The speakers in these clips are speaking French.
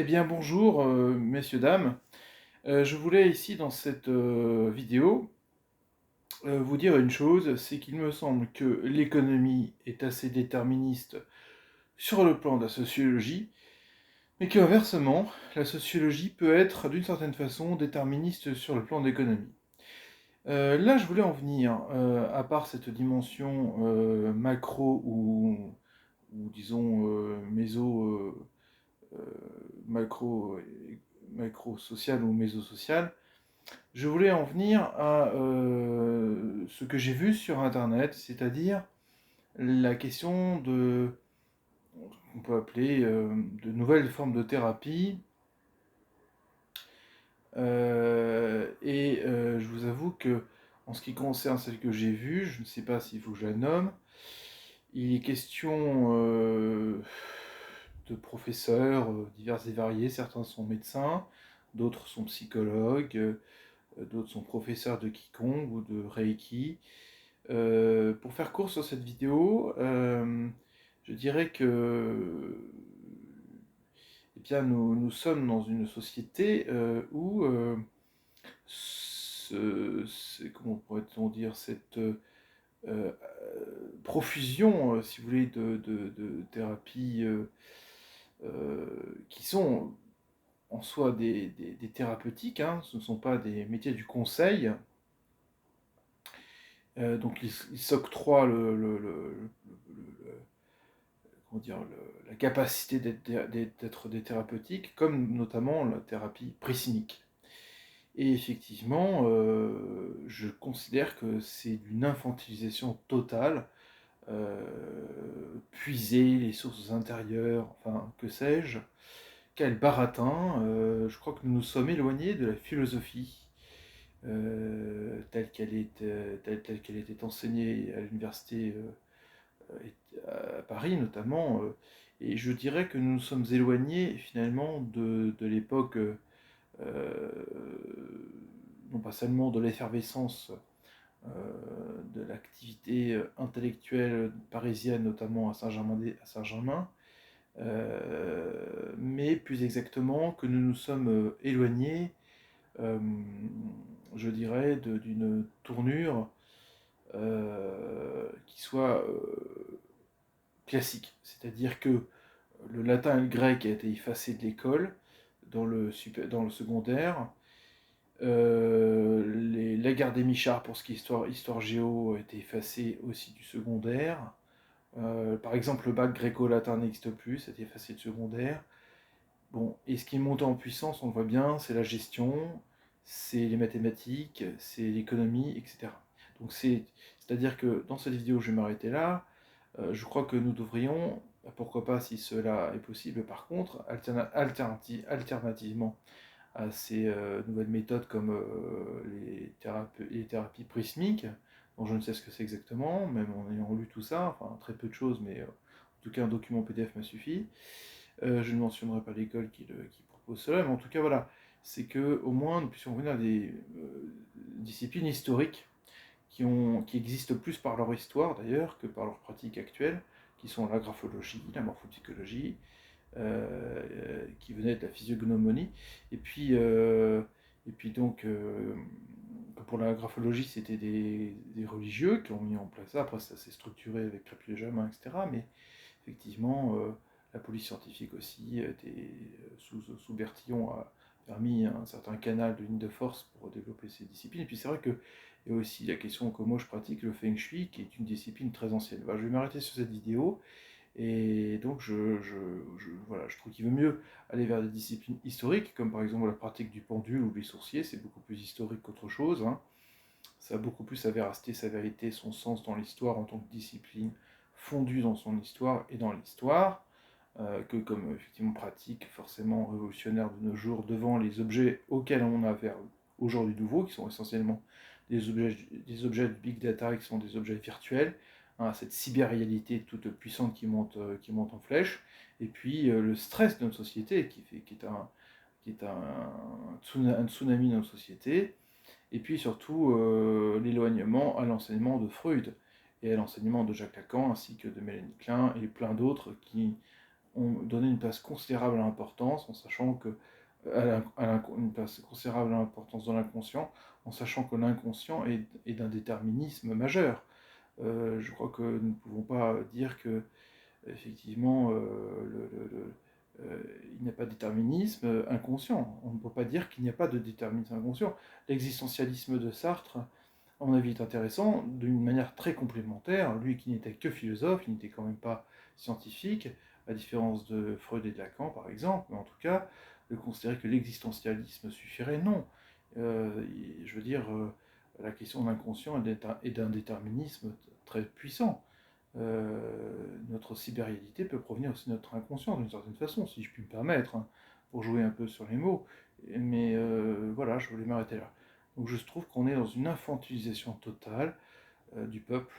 Eh bien bonjour messieurs, dames. Je voulais ici dans cette vidéo vous dire une chose, c'est qu'il me semble que l'économie est assez déterministe sur le plan de la sociologie, mais qu'inversement, la sociologie peut être d'une certaine façon déterministe sur le plan de l'économie. Là je voulais en venir, à part cette dimension macro ou disons euh, macro, macro-social ou méso-social. Je voulais en venir à ce que j'ai vu sur Internet, c'est-à-dire la question de, on peut appeler de nouvelles formes de thérapie. Je vous avoue que, en ce qui concerne celle que j'ai vue, je ne sais pas s'il faut que je la nomme, il est question de professeurs divers et variés. Certains sont médecins, d'autres sont psychologues, d'autres sont professeurs de Qigong ou de Reiki. Pour faire court sur cette vidéo, je dirais que eh bien, nous sommes dans une société où comment pourrait-on dire, cette profusion, si vous voulez, de thérapies qui sont en soi des thérapeutiques, hein, ce ne sont pas des métiers du conseil. Donc ils s'octroient comment dire, la capacité d'être des thérapeutiques, comme notamment la thérapie prismique. Et effectivement, je considère que c'est d'une infantilisation totale, euh, puiser les sources intérieures, enfin, que sais-je, quel baratin. Je crois que nous nous sommes éloignés de la philosophie telle qu'elle était enseignée à l'université à Paris notamment. Et je dirais que nous nous sommes éloignés finalement de l'époque, non pas seulement de l'effervescence de l'activité intellectuelle parisienne, notamment à Saint-Germain, mais plus exactement que nous nous sommes éloignés, euh, je dirais, d'une tournure qui soit classique. C'est-à-dire que le latin et le grec a été effacé de l'école dans le secondaire. La guerre des Michards pour ce qui est histoire géo a été effacé aussi du secondaire. Par exemple, le bac gréco-latin n'existe plus, a été effacé du secondaire. Bon, et ce qui est monté en puissance, on le voit bien, c'est la gestion, c'est les mathématiques, c'est l'économie, etc. Donc c'est-à-dire que dans cette vidéo, je vais m'arrêter là. Je crois que nous devrions, pourquoi pas si cela est possible, par contre, alternativement à ces nouvelles méthodes comme les thérapies prismiques, dont je ne sais ce que c'est exactement, même en ayant lu tout ça, enfin très peu de choses, mais en tout cas un document PDF me suffit. Je ne mentionnerai pas l'école qui propose cela, mais en tout cas voilà, c'est que au moins nous puissions venir à des disciplines historiques qui existent plus par leur histoire d'ailleurs que par leur pratique actuelle, qui sont la graphologie, la morphopsychologie, qui venaient de la physiognomonie, et puis, euh, et puis donc pour la graphologie c'était des religieux qui ont mis en place ça, après ça s'est structuré avec Crépus et Jamin, etc. Mais effectivement, la police scientifique aussi, sous Bertillon, a permis un certain canal de ligne de force pour développer ces disciplines. Et puis c'est vrai qu'il y a aussi la question que moi je pratique, le Feng Shui, qui est une discipline très ancienne. Voilà, je vais m'arrêter sur cette vidéo, et donc voilà, je trouve qu'il vaut mieux aller vers des disciplines historiques, comme par exemple la pratique du pendule ou des sourciers, c'est beaucoup plus historique qu'autre chose, hein. Ça a beaucoup plus sa véracité, sa vérité, son sens dans l'histoire en tant que discipline fondue dans son histoire et dans l'histoire, que comme effectivement pratique forcément révolutionnaire de nos jours devant les objets auxquels on a affaire aujourd'hui nouveaux, qui sont essentiellement des objets de big data, qui sont des objets virtuels, hein, cette cyber-réalité toute puissante qui monte en flèche, et puis le stress de notre société, qui est un tsunami de notre société, et puis surtout l'éloignement à l'enseignement de Freud et à l'enseignement de Jacques Lacan, ainsi que de Mélanie Klein et plein d'autres qui on donnait une place considérable à l'importance, en sachant que une place considérable à l'importance dans l'inconscient, en sachant que l'inconscient est d'un déterminisme majeur. Je crois que nous ne pouvons pas dire que effectivement il n'y a pas de déterminisme inconscient. On ne peut pas dire qu'il n'y a pas de déterminisme inconscient. L'existentialisme de Sartre, à mon avis, est intéressant d'une manière très complémentaire. Lui qui n'était que philosophe, il n'était quand même pas scientifique, à différence de Freud et de Lacan par exemple, mais en tout cas, de considérer que l'existentialisme suffirait, non. Je veux dire, la question de l'inconscient est d'un déterminisme très puissant. Notre cyberréalité peut provenir aussi de notre inconscient d'une certaine façon, si je puis me permettre, hein, pour jouer un peu sur les mots. Mais voilà, je voulais m'arrêter là. Donc je trouve qu'on est dans une infantilisation totale du peuple,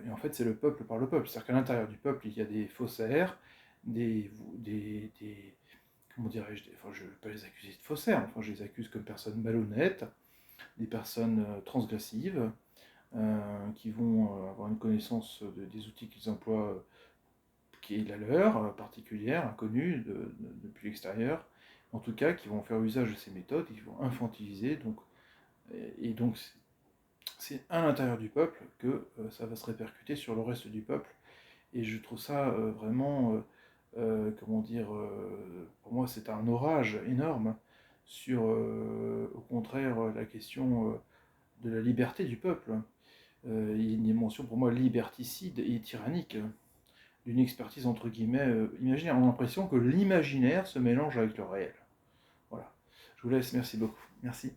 et en fait c'est le peuple par le peuple. C'est-à-dire qu'à l'intérieur du peuple, il y a des faussaires, des comment dirais-je, enfin je ne vais pas les accuser de faussaires, enfin je les accuse comme personnes malhonnêtes, des personnes transgressives, qui vont avoir une connaissance des outils qu'ils emploient qui est la leur, particulière, inconnue, depuis l'extérieur, en tout cas, qui vont faire usage de ces méthodes, qui vont infantiliser, donc, et donc c'est à l'intérieur du peuple que ça va se répercuter sur le reste du peuple, et je trouve ça vraiment, comment dire, pour moi c'est un orage énorme sur, au contraire, la question de la liberté du peuple. Il y a une dimension pour moi liberticide et tyrannique d'une expertise entre guillemets imaginaire. On a l'impression que l'imaginaire se mélange avec le réel. Voilà. Je vous laisse, merci beaucoup. Merci.